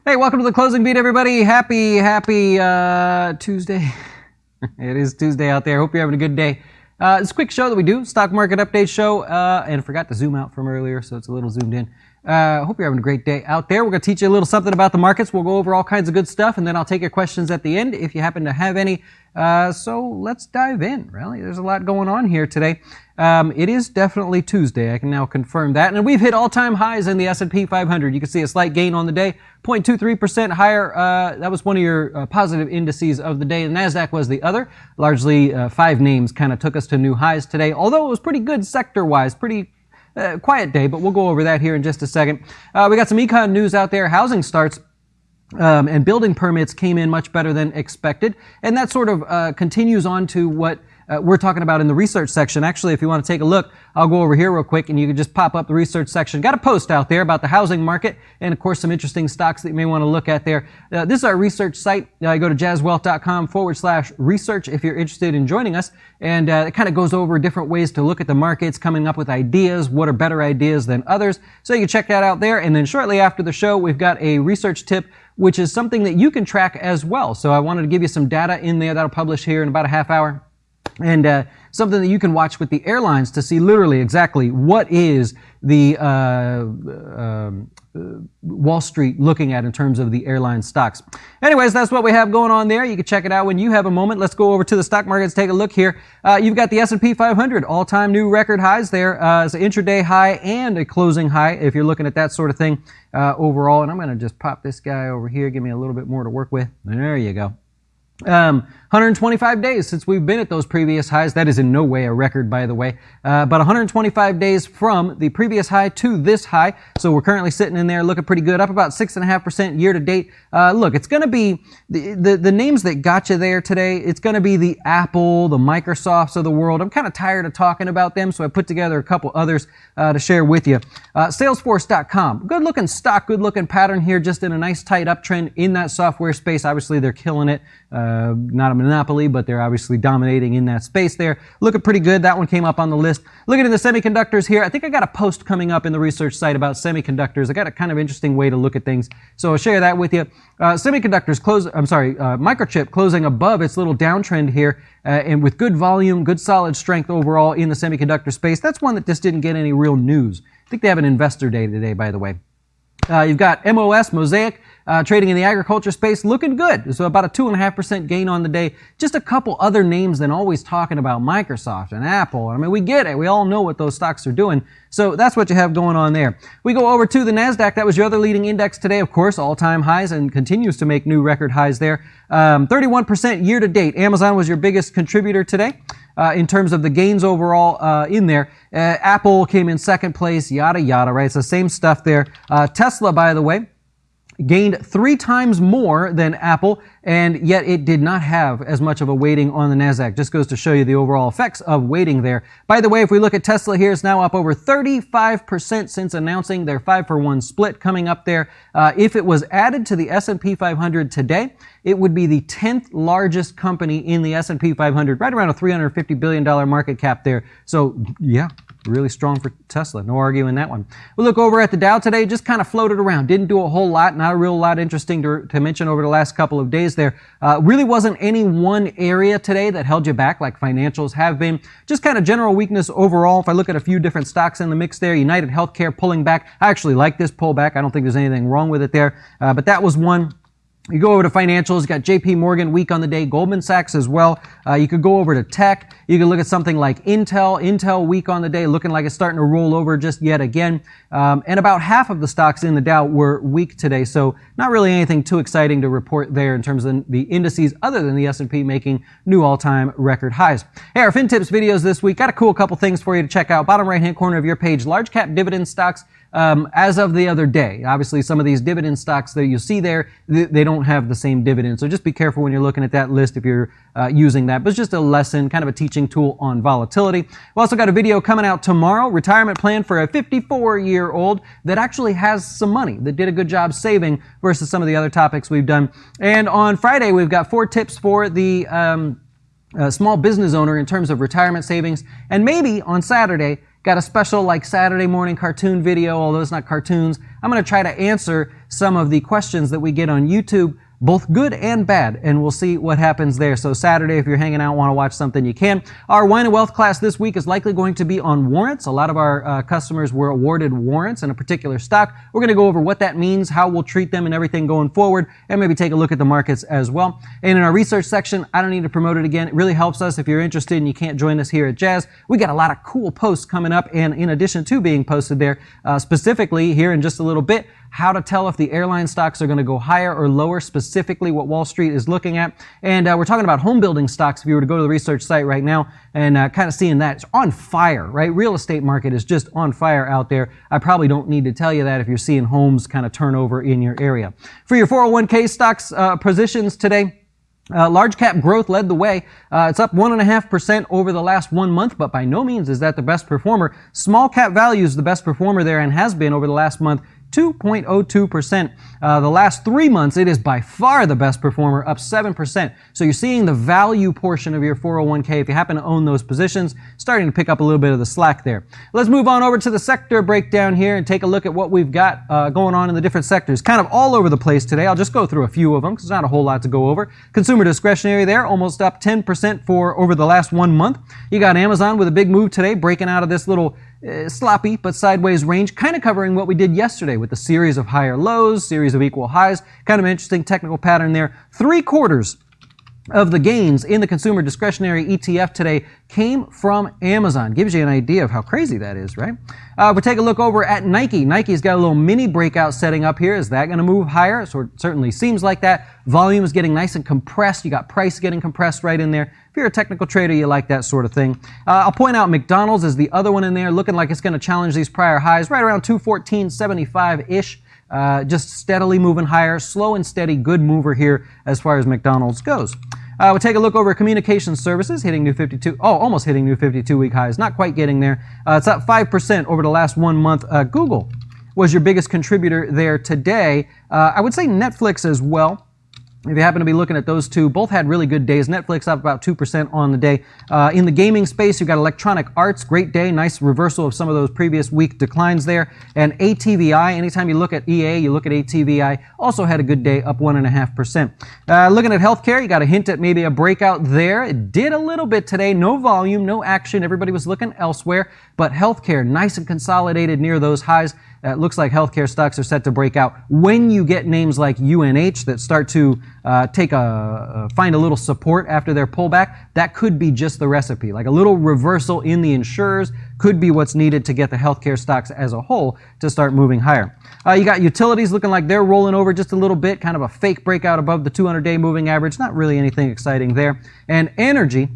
Hey, welcome to the closing beat, everybody. Happy Tuesday. It is Tuesday out there. Hope you're having a good day. It's a quick show that we do, stock market update show, and I forgot to zoom out from earlier, so it's a little zoomed in. Hope you're having a great day out there. We're going to teach you a little something about the markets. We'll go over all kinds of good stuff, and then I'll take your questions at the end if you happen to have any. So let's dive in, really. There's a lot going on here today. It is definitely Tuesday. I can now confirm that. And we've hit all-time highs in the S&P 500. You can see a slight gain on the day, 0.23% higher. That was one of your positive indices of the day. The NASDAQ was the other. Largely, 5 names kind of took us to new highs today, although it was pretty good sector-wise, pretty quiet day, but we'll go over that here in just a second. We got some econ news out there. Housing starts and building permits came in much better than expected, and that sort of continues on to what we're talking about in the research section. Actually, if you want to take a look, I'll go over here real quick and you can just pop up the research section. Got a post out there about the housing market and, of course, some interesting stocks that you may want to look at there. This is our research site. Go to jazzwealth.com/research if you're interested in joining us. And it kind of goes over different ways to look at the markets, coming up with ideas, what are better ideas than others. So you can check that out there. And then shortly after the show, we've got a research tip, which is something that you can track as well. So I wanted to give you some data in there that'll publish here in about a half hour. And something that you can watch with the airlines to see literally exactly what is the Wall Street looking at in terms of the airline stocks. Anyways, that's what we have going on there. You can check it out when you have a moment. Let's go over to the stock markets, take a look here. You've got the S&P 500, all-time new record highs there. It's an intraday high and a closing high if you're looking at that sort of thing overall. And I'm going to just pop this guy over here, give me a little bit more to work with. There you go. 125 days since we've been at those previous highs. That is in no way a record, by the way, but 125 days from the previous high to this high. So we're currently sitting in there looking pretty good, up about 6.5% year to date. Look, it's going to be the names that got you there today. It's going to be the Apple, the Microsofts of the world. I'm kind of tired of talking about them, so I put together a couple others to share with you. Salesforce.com, good looking stock, good looking pattern here, just in a nice tight uptrend in that software space. Obviously, they're killing it. Not a monopoly, but they're obviously dominating in that space there. Looking pretty good. That one came up on the list. Looking at the semiconductors here, I think I got a post coming up in the research site about semiconductors. I got a kind of interesting way to look at things, so I'll share that with you. Microchip closing above its little downtrend here, and with good volume, good solid strength overall in the semiconductor space. That's one that just didn't get any real news. I think they have an investor day today, by the way. You've got Mosaic, trading in the agriculture space, looking good. So about a 2.5% gain on the day. Just a couple other names than always talking about Microsoft and Apple. I mean, we get it. We all know what those stocks are doing. So that's what you have going on there. We go over to the NASDAQ. That was your other leading index today, of course, all-time highs and continues to make new record highs there. 31% year to date. Amazon was your biggest contributor today. In terms of the gains overall in there. Apple came in second place, yada, yada, right? It's the same stuff there. Tesla, by the way, gained 3 times more than Apple, and yet it did not have as much of a weighting on the NASDAQ. Just goes to show you the overall effects of weighting there. By the way, if we look at Tesla here, it's now up over 35% since announcing their 5-for-1 split coming up there. If it was added to the S&P 500 today, it would be the 10th largest company in the S&P 500, right around a $350 billion market cap there. So, yeah. Really strong for Tesla. No arguing that one. We'll look over at the Dow today. Just kind of floated around. Didn't do a whole lot. Not a real lot interesting to mention over the last couple of days there. Really wasn't any one area today that held you back like financials have been. Just kind of general weakness overall. If I look at a few different stocks in the mix there, United Healthcare pulling back. I actually like this pullback. I don't think there's anything wrong with it there. But that was one. You go over to financials, you got JP Morgan weak on the day, Goldman Sachs as well. You could go over to tech. You could look at something like Intel weak on the day, looking like it's starting to roll over just yet again. And about half of the stocks in the Dow were weak today, so not really anything too exciting to report there in terms of the indices other than the S&P making new all-time record highs. Hey, our FinTips videos this week, got a cool couple things for you to check out. Bottom right-hand corner of your page, large cap dividend stocks. As of the other day. Obviously, some of these dividend stocks that you see there, they don't have the same dividend. So just be careful when you're looking at that list if you're using that. But it's just a lesson, kind of a teaching tool on volatility. We've also got a video coming out tomorrow, retirement plan for a 54-year-old that actually has some money, that did a good job saving versus some of the other topics we've done. And on Friday, we've got 4 tips for the small business owner in terms of retirement savings. And maybe on Saturday, got a special like Saturday morning cartoon video, although it's not cartoons. I'm going to try to answer some of the questions that we get on YouTube, both good and bad, and we'll see what happens there. So Saturday, if you're hanging out, want to watch something, you can. Our Wine and Wealth class this week is likely going to be on warrants. A lot of our customers were awarded warrants in a particular stock. We're going to go over what that means, how we'll treat them, and everything going forward, and maybe take a look at the markets as well. And in our research section, I don't need to promote it again. It really helps us if you're interested and you can't join us here at Jazz. We got a lot of cool posts coming up, and in addition to being posted there, specifically here in just a little bit, how to tell if the airline stocks are going to go higher or lower, specifically what Wall Street is looking at. And we're talking about home building stocks. If you were to go to the research site right now and kind of seeing that, it's on fire, right? Real estate market is just on fire out there. I probably don't need to tell you that if you're seeing homes kind of turn over in your area. For your 401k stocks positions today, large cap growth led the way. It's up 1.5% over the last 1 month, but by no means is that the best performer. Small cap value is the best performer there and has been over the last month. 2.02%. The last 3 months, it is by far the best performer, up 7%. So you're seeing the value portion of your 401k, if you happen to own those positions, starting to pick up a little bit of the slack there. Let's move on over to the sector breakdown here and take a look at what we've got going on in the different sectors. Kind of all over the place today. I'll just go through a few of them because there's not a whole lot to go over. Consumer discretionary there, almost up 10% for over the last 1 month. You got Amazon with a big move today, breaking out of this little sloppy but sideways range, kind of covering what we did yesterday with the series of higher lows, series of equal highs. Kind of an interesting technical pattern there. 3/4 of the gains in the consumer discretionary ETF today came from Amazon. Gives you an idea of how crazy that is, right? We take a look over at Nike. Nike's got a little mini breakout setting up here. Is that going to move higher? So it certainly seems like that. Volume is getting nice and compressed. You got price getting compressed right in there. If you're a technical trader, you like that sort of thing. I'll point out McDonald's is the other one in there, looking like it's going to challenge these prior highs right around 214.75-ish. Just steadily moving higher, slow and steady, good mover here as far as McDonald's goes. We'll take a look over at communication services, hitting new 52, almost hitting new 52-week highs, not quite getting there. It's up 5% over the last 1 month. Google was your biggest contributor there today. I would say Netflix as well. If you happen to be looking at those two, both had really good days. Netflix up about 2% on the day. In the gaming space, you've got Electronic Arts, great day, nice reversal of some of those previous week declines there. And ATVI, anytime you look at EA, you look at ATVI, also had a good day, up 1.5%. Looking at healthcare, you got a hint at maybe a breakout there. It did a little bit today, no volume, no action. Everybody was looking elsewhere, but healthcare, nice and consolidated near those highs. It looks like healthcare stocks are set to break out when you get names like UNH that start to find a little support after their pullback. That could be just the recipe. Like a little reversal in the insurers could be what's needed to get the healthcare stocks as a whole to start moving higher. You got utilities looking like they're rolling over just a little bit, kind of a fake breakout above the 200-day moving average. Not really anything exciting there. And energy.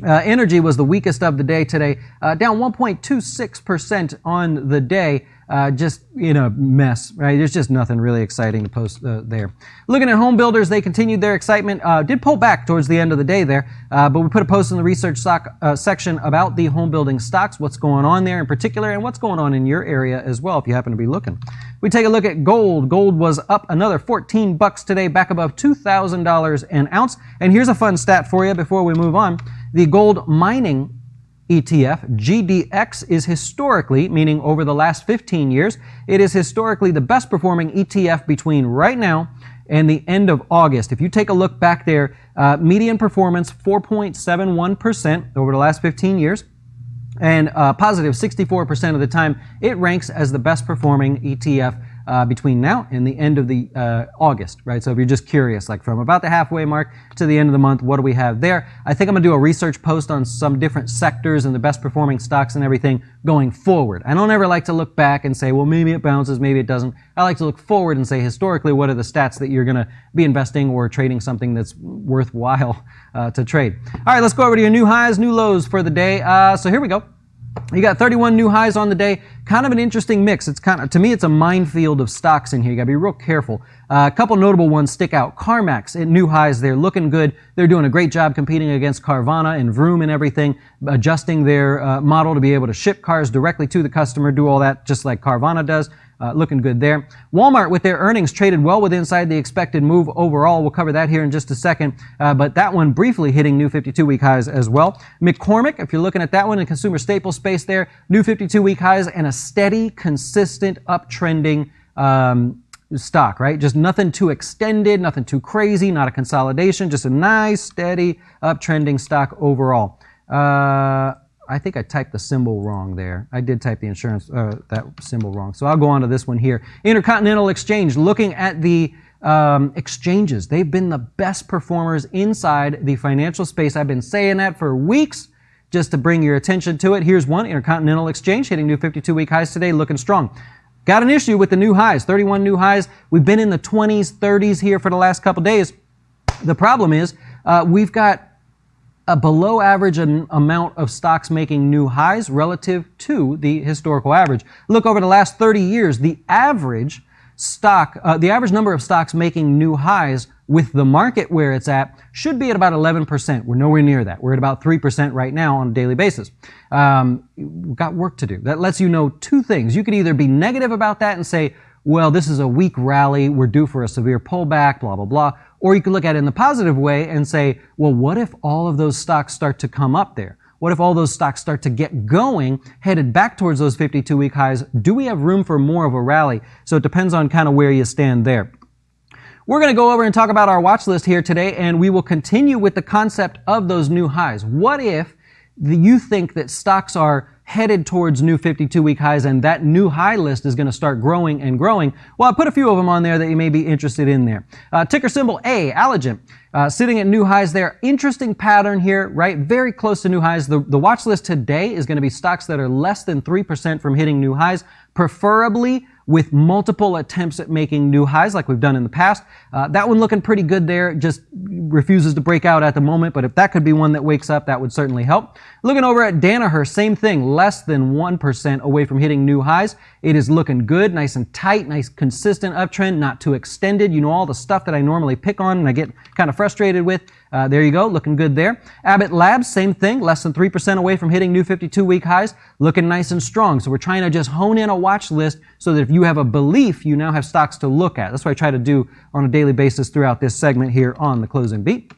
Energy was the weakest of the day today, down 1.26% on the day. Just in a mess, right? There's just nothing really exciting to post there. Looking at home builders, they continued their excitement. Did pull back towards the end of the day there, but we put a post in the research stock section about the home building stocks, what's going on there in particular, and what's going on in your area as well if you happen to be looking. We take a look at gold. Gold was up another $14 today, back above $2,000 an ounce. And here's a fun stat for you before we move on. The gold mining ETF, GDX, is historically, meaning over the last 15 years, it is historically the best performing ETF between right now and the end of August. If you take a look back there, median performance 4.71% over the last 15 years, and positive 64% of the time, it ranks as the best performing ETF between now and the end of the August, right? So if you're just curious, like from about the halfway mark to the end of the month, what do we have there? I think I'm gonna do a research post on some different sectors and the best performing stocks and everything going forward. I don't ever like to look back and say, well, maybe it bounces, maybe it doesn't. I like to look forward and say, historically, what are the stats that you're gonna be investing or trading something that's worthwhile to trade? All right, let's go over to your new highs, new lows for the day. So here we go. You got 31 new highs on the day. Kind of an interesting mix. It's kind of, to me, it's a minefield of stocks in here. You got to be real careful. A couple notable ones stick out. CarMax at new highs. They're looking good. They're doing a great job competing against Carvana and Vroom and everything, adjusting their model to be able to ship cars directly to the customer, do all that just like Carvana does. Looking good there. Walmart with their earnings traded well with inside the expected move overall. We'll cover that here in just a second. But that one briefly hitting new 52-week highs as well. McCormick, if you're looking at that one in consumer staple space there, new 52-week highs and a steady, consistent, uptrending stock, right? Just nothing too extended, nothing too crazy, not a consolidation, just a nice, steady, uptrending stock overall. I think I typed the symbol wrong there. I did type the insurance, that symbol wrong. So I'll go on to this one here. Intercontinental Exchange, looking at the exchanges. They've been the best performers inside the financial space. I've been saying that for weeks just to bring your attention to it. Here's one, Intercontinental Exchange, hitting new 52-week highs today, looking strong. Got an issue with the new highs, 31 new highs. We've been in the 20s, 30s here for the last couple days. The problem is we've got a below average amount of stocks making new highs relative to the historical average. Look over the last 30 years, the average number of stocks making new highs with the market where it's at should be at about 11%. We're nowhere near that. We're at about 3% right now on a daily basis. We've got work to do. That lets you know two things. You could either be negative about that and say, well, this is a weak rally, we're due for a severe pullback, blah, blah, blah. Or you could look at it in the positive way and say, well, what if all of those stocks start to come up there? What if all those stocks start to get going, headed back towards those 52-week highs? Do we have room for more of a rally? So it depends on kind of where you stand there. We're going to go over and talk about our watch list here today, and we will continue with the concept of those new highs. What if you think that stocks are headed towards new 52-week highs and that new high list is going to start growing and growing? Well, I put a few of them on there that you may be interested in there. Ticker symbol A, Allergen, sitting at new highs there. Interesting pattern here, right? Very close to new highs. The watch list today is going to be stocks that are less than 3% from hitting new highs, preferably with multiple attempts at making new highs like we've done in the past. That one looking pretty good there, just refuses to break out at the moment, but if that could be one that wakes up, that would certainly help. Looking over at Danaher, same thing, less than 1% away from hitting new highs. It is looking good, nice and tight, nice consistent uptrend, not too extended. You know, all the stuff that I normally pick on and I get kind of frustrated with. There you go, looking good there. Abbott Labs, same thing, less than 3% away from hitting new 52-week highs, looking nice and strong. So we're trying to just hone in a watch list so that if you have a belief, you now have stocks to look at. That's what I try to do on a daily basis throughout this segment here on the Closing Beat.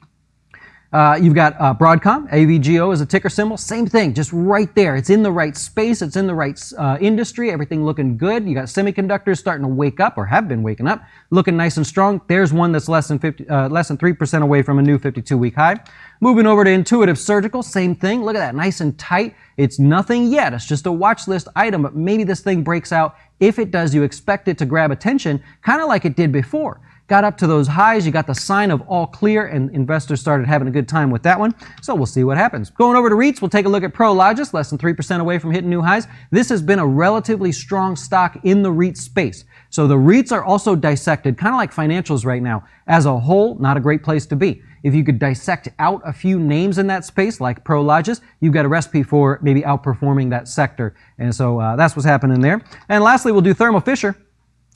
You've got Broadcom, AVGO is a ticker symbol. Same thing, just right there. It's in the right space. It's in the right industry. Everything looking good. You got semiconductors starting to wake up or have been waking up, looking nice and strong. There's one that's less than 3% away from a new 52-week high. Moving over to Intuitive Surgical, same thing. Look at that, nice and tight. It's nothing yet. It's just a watch list item, but maybe this thing breaks out. If it does, you expect it to grab attention, kind of like it did before. Got up to those highs, you got the sign of all clear, and investors started having a good time with that one. So we'll see what happens. Going over to REITs, we'll take a look at Prologis, less than 3% away from hitting new highs. This has been a relatively strong stock in the REIT space. So the REITs are also dissected, kind of like financials right now. As a whole, not a great place to be. If you could dissect out a few names in that space, like Prologis, you've got a recipe for maybe outperforming that sector. And so that's what's happening there. And lastly, we'll do Thermo Fisher.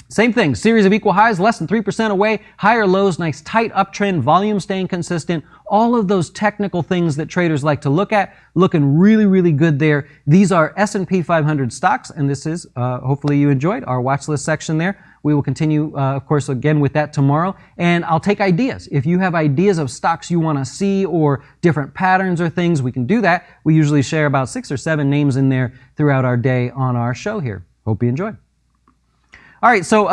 Same thing, series of equal highs, less than 3% away, higher lows, nice tight uptrend, volume staying consistent, all of those technical things that traders like to look at, looking really, really good there. These are S&P 500 stocks, and this is, hopefully you enjoyed our watch list section there. We will continue, of course, again with that tomorrow, and I'll take ideas. If you have ideas of stocks you want to see or different patterns or things, we can do that. We usually share about 6 or 7 names in there throughout our day on our show here. Hope you enjoy. All right, so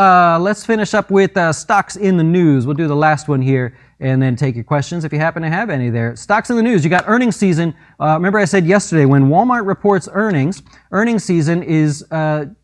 let's finish up with stocks in the news. We'll do the last one here and then take your questions if you happen to have any there. Stocks in the news. You got earnings season. Remember I said yesterday when Walmart reports earnings season is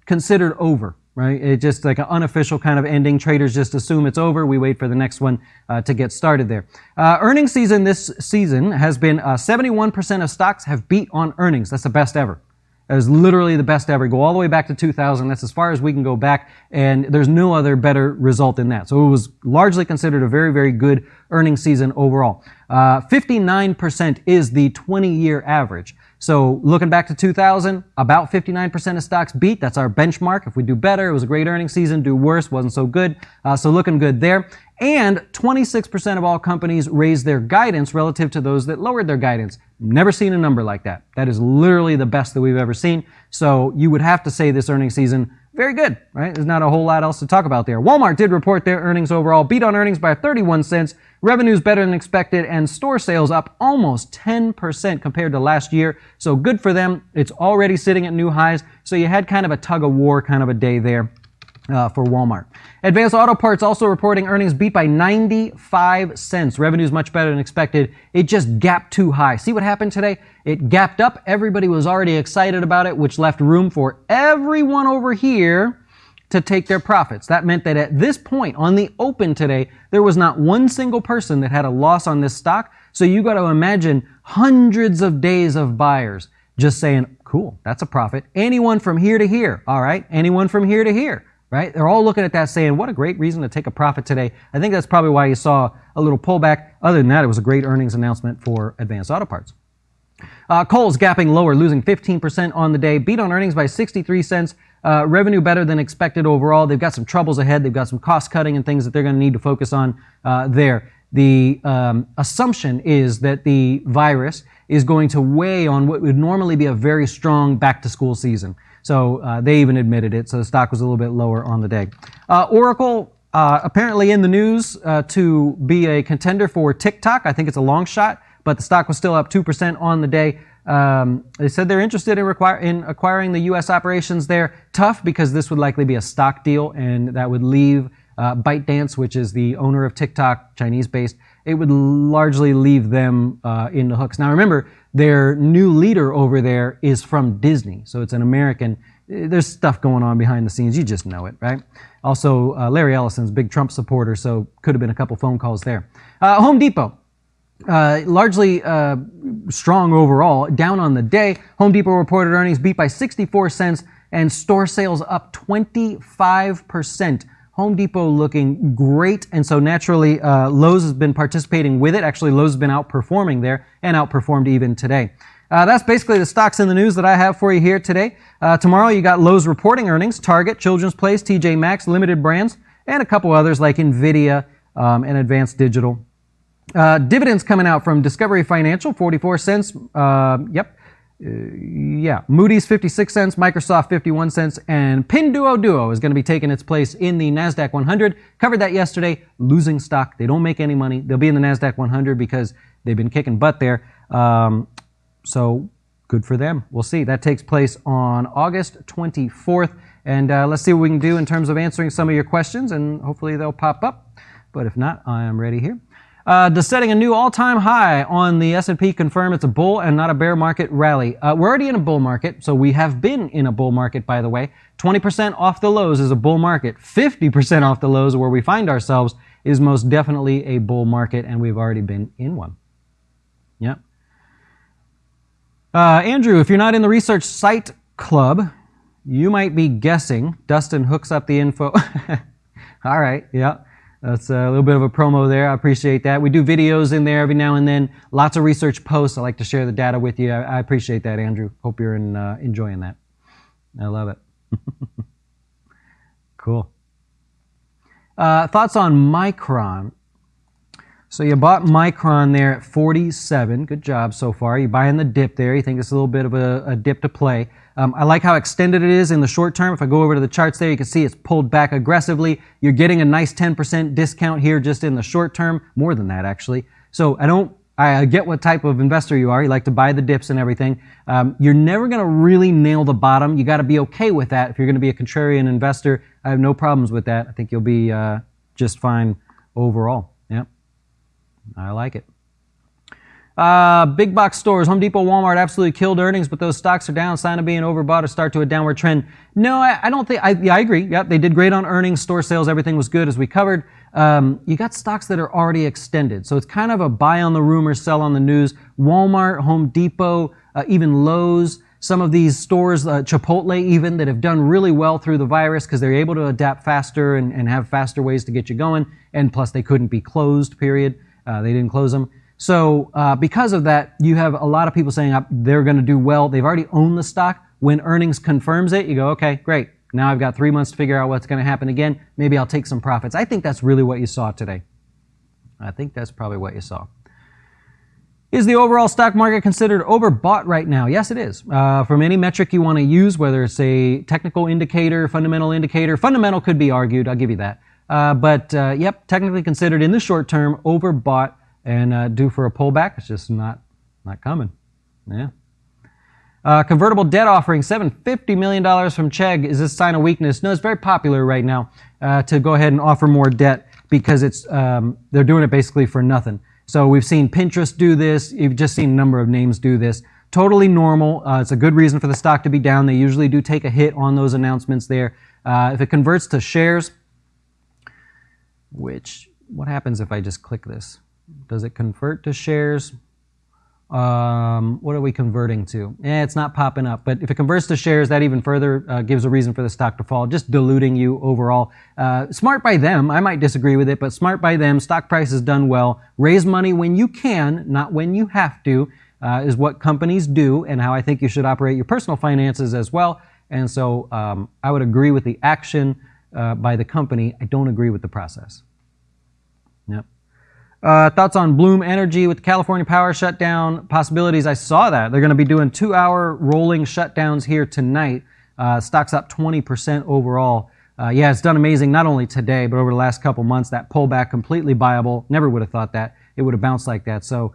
considered over, right? It's just like an unofficial kind of ending. Traders just assume it's over. We wait for the next one to get started there. Earnings season this season has been 71% of stocks have beat on earnings. That's the best ever. That was literally the best ever. Go all the way back to 2000. That's as far as we can go back, and there's no other better result than that. So it was largely considered a very, very good earnings season overall. 59% is the 20-year average. So looking back to 2000, about 59% of stocks beat. That's our benchmark. If we do better, it was a great earnings season. Do worse, wasn't so good. So looking good there. And 26% of all companies raised their guidance relative to those that lowered their guidance. Never seen a number like that. That is literally the best that we've ever seen. So you would have to say this earnings season, very good, right? There's not a whole lot else to talk about there. Walmart did report their earnings overall, beat on earnings by 31 cents, revenues better than expected, and store sales up almost 10% compared to last year. So good for them. It's already sitting at new highs. So you had kind of a tug of war kind of a day there. for Walmart. Advanced Auto Parts also reporting earnings beat by 95 cents. Revenue's much better than expected. It just gapped too high. See what happened today? It gapped up. Everybody was already excited about it, which left room for everyone over here to take their profits. That meant that at this point on the open today, there was not one single person that had a loss on this stock. So you got to imagine hundreds of days of buyers just saying, cool, that's a profit. Anyone from here to here, all right? Anyone from here to here, right? They're all looking at that saying, what a great reason to take a profit today. I think that's probably why you saw a little pullback. Other than that, it was a great earnings announcement for Advanced Auto Parts. Kohl's gapping lower, losing 15% on the day, beat on earnings by 63 cents. Revenue better than expected overall. They've got some troubles ahead. They've got some cost cutting and things that they're going to need to focus on there. The assumption is that the virus is going to weigh on what would normally be a very strong back-to-school season. So they even admitted it. So the stock was a little bit lower on the day. Oracle apparently in the news to be a contender for TikTok. I think it's a long shot, but the stock was still up 2% on the day. They said they're interested in acquiring the U.S. operations there. Tough because this would likely be a stock deal, and that would leave ByteDance, which is the owner of TikTok, Chinese-based, it would largely leave them in the hooks. Now remember, their new leader over there is from Disney, so it's an American. There's stuff going on behind the scenes. You just know it, right? Also, Larry Ellison's a big Trump supporter, so could have been a couple phone calls there. Home Depot. Largely strong overall, down on the day. Home Depot reported earnings beat by 64 cents and store sales up 25%. Home Depot looking great, and so naturally Lowe's has been participating with it. Actually, Lowe's has been outperforming there and outperformed even today. That's basically the stocks in the news that I have for you here today. Tomorrow you got Lowe's reporting earnings, Target, Children's Place, TJ Maxx, Limited Brands, and a couple others like Nvidia and Advanced Digital. Dividends coming out from Discovery Financial, 44 cents. Moody's 56 cents, Microsoft 51 cents, and Pinduoduo is going to be taking its place in the NASDAQ 100. Covered that yesterday. Losing stock. They don't make any money. They'll be in the NASDAQ 100 because they've been kicking butt there. So good for them. We'll see. That takes place on August 24th. And let's see what we can do in terms of answering some of your questions, and hopefully they'll pop up. But if not, I am ready here. Does setting a new all-time high on the S&P confirm it's a bull and not a bear market rally? We're already in a bull market, so we have been in a bull market, by the way. 20% off the lows is a bull market. 50% off the lows where we find ourselves is most definitely a bull market, and we've already been in one. Yep. Andrew, if you're not in the research site club, you might be guessing. Dustin hooks up the info. All right, yeah. That's a little bit of a promo there. I appreciate that. We do videos in there every now and then. Lots of research posts. I like to share the data with you. I appreciate that, Andrew. Hope you're enjoying that. I love it. Cool. Thoughts on Micron. So you bought Micron there at 47. Good job so far. You're buying the dip there. You think it's a little bit of a dip to play. I like how extended it is in the short term. If I go over to the charts there, you can see it's pulled back aggressively. You're getting a nice 10% discount here just in the short term. More than that, actually. So I get what type of investor you are. You like to buy the dips and everything. You're never going to really nail the bottom. You got to be okay with that. If you're going to be a contrarian investor, I have no problems with that. I think you'll be just fine overall. Yep. I like it. Big box stores, Home Depot, Walmart absolutely killed earnings, but those stocks are down, sign of being overbought or start to a downward trend. No, I don't think, I agree. Yep, they did great on earnings, store sales, everything was good as we covered. You got stocks that are already extended. So it's kind of a buy on the rumor, sell on the news. Walmart, Home Depot, even Lowe's, some of these stores, Chipotle even, that have done really well through the virus because they're able to adapt faster and have faster ways to get you going. And plus they couldn't be closed, period. They didn't close them. So because of that, you have a lot of people saying they're going to do well. They've already owned the stock. When earnings confirms it, you go, okay, great. Now I've got 3 months to figure out what's going to happen again. Maybe I'll take some profits. I think that's really what you saw today. I think that's probably what you saw. Is the overall stock market considered overbought right now? Yes, it is. From any metric you want to use, whether it's a technical indicator, fundamental could be argued. I'll give you that. But yep, technically considered in the short term, overbought and due for a pullback. It's just not coming. Yeah. Convertible debt offering, $750 million from Chegg. Is this a sign of weakness? No, it's very popular right now to go ahead and offer more debt because it's they're doing it basically for nothing. So we've seen Pinterest do this. You've just seen a number of names do this. Totally normal. It's a good reason for the stock to be down. They usually do take a hit on those announcements there. If it converts to shares, what happens if I just click this? Does it convert to shares? What are we converting to? It's not popping up. But if it converts to shares, that even further gives a reason for the stock to fall, just diluting you overall. Smart by them. I might disagree with it, but smart by them. Stock price has done well. Raise money when you can, not when you have to, is what companies do and how I think you should operate your personal finances as well. And so I would agree with the action by the company. I don't agree with the process. Yep. Thoughts on Bloom Energy with the California power shutdown possibilities? I saw that. They're going to be doing 2-hour rolling shutdowns here tonight. Stock's up 20% overall. Yeah, it's done amazing not only today, but over the last couple months. That pullback completely viable. Never would have thought that. It would have bounced like that. So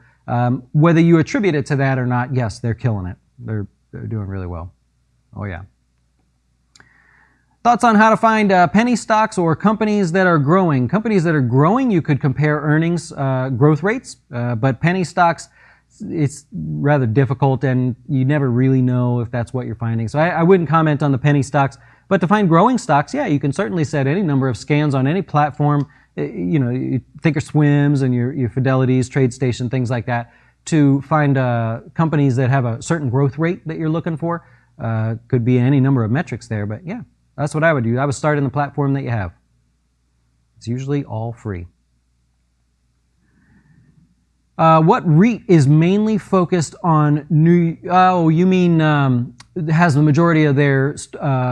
whether you attribute it to that or not, yes, they're killing it. They're doing really well. Oh, yeah. Thoughts on how to find penny stocks or companies that are growing. Companies that are growing, you could compare earnings growth rates, but penny stocks, it's rather difficult and you never really know if that's what you're finding. So I wouldn't comment on the penny stocks, but to find growing stocks, yeah, you can certainly set any number of scans on any platform, you know, Thinkorswims and your Fidelities, TradeStation, things like that, to find companies that have a certain growth rate that you're looking for. Could be any number of metrics there, but yeah. That's what I would do. I would start in the platform that you have. It's usually all free. What REIT is mainly focused on new... Oh, you mean has the majority of their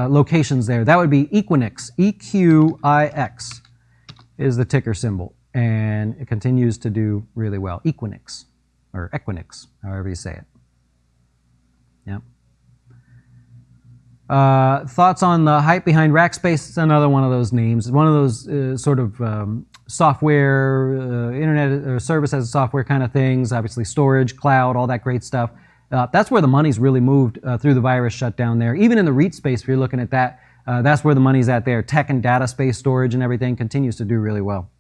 locations there. That would be Equinix. EQIX is the ticker symbol. And it continues to do really well. Equinix, or Equinix, however you say it. Yep. Thoughts on the hype behind Rackspace? It's another one of those names. One of those sort of software, internet or service as a software kind of things. Obviously storage, cloud, all that great stuff. That's where the money's really moved through the virus shutdown there. Even in the REIT space, if you're looking at that, that's where the money's at there. Tech and data space storage and everything continues to do really well.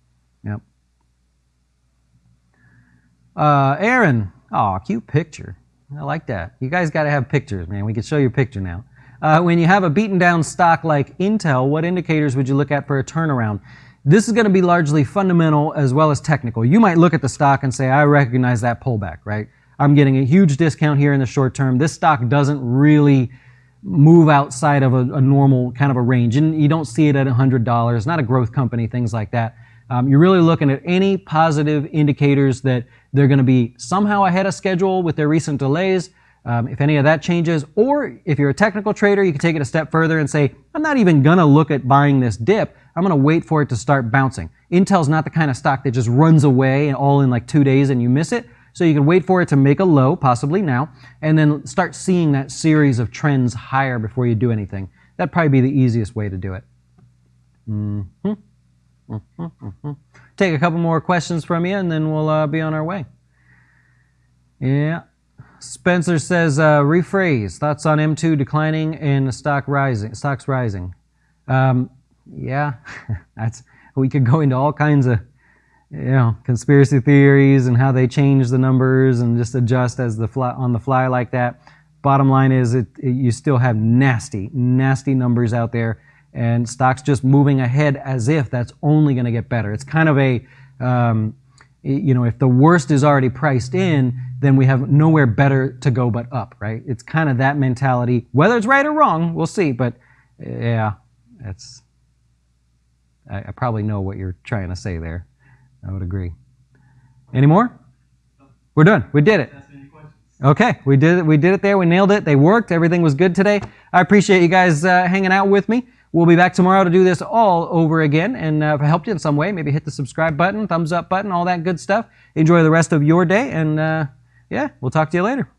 Yep. Aaron. Oh, cute picture. I like that. You guys got to have pictures, man. We can show you a picture now. When you have a beaten down stock like Intel, what indicators would you look at for a turnaround? This is going to be largely fundamental as well as technical. You might look at the stock and say, I recognize that pullback, right? I'm getting a huge discount here in the short term. This stock doesn't really move outside of a normal kind of a range. And you don't see it at $100, not a growth company, things like that. You're really looking at any positive indicators that they're going to be somehow ahead of schedule with their recent delays. If any of that changes, or if you're a technical trader, you can take it a step further and say, I'm not even going to look at buying this dip. I'm going to wait for it to start bouncing. Intel's not the kind of stock that just runs away and all in like 2 days and you miss it. So you can wait for it to make a low, possibly now, and then start seeing that series of trends higher before you do anything. That'd probably be the easiest way to do it. Take a couple more questions from you and then we'll be on our way. Yeah. Spencer says, rephrase, thoughts on M2 declining and the stocks rising. Yeah, we could go into all kinds of, conspiracy theories and how they change the numbers and just adjust on the fly like that. Bottom line is you still have nasty numbers out there and stocks just moving ahead as if that's only going to get better. It's kind of a, if the worst is already priced in, then we have nowhere better to go but up, right? It's kind of that mentality. Whether it's right or wrong, we'll see. But yeah, I probably know what you're trying to say there. I would agree. Any more? We're done. We did it. Okay, we did it. We did it there. We nailed it. They worked. Everything was good today. I appreciate you guys hanging out with me. We'll be back tomorrow to do this all over again. And if I helped you in some way, maybe hit the subscribe button, thumbs up button, all that good stuff. Enjoy the rest of your day. And yeah, we'll talk to you later.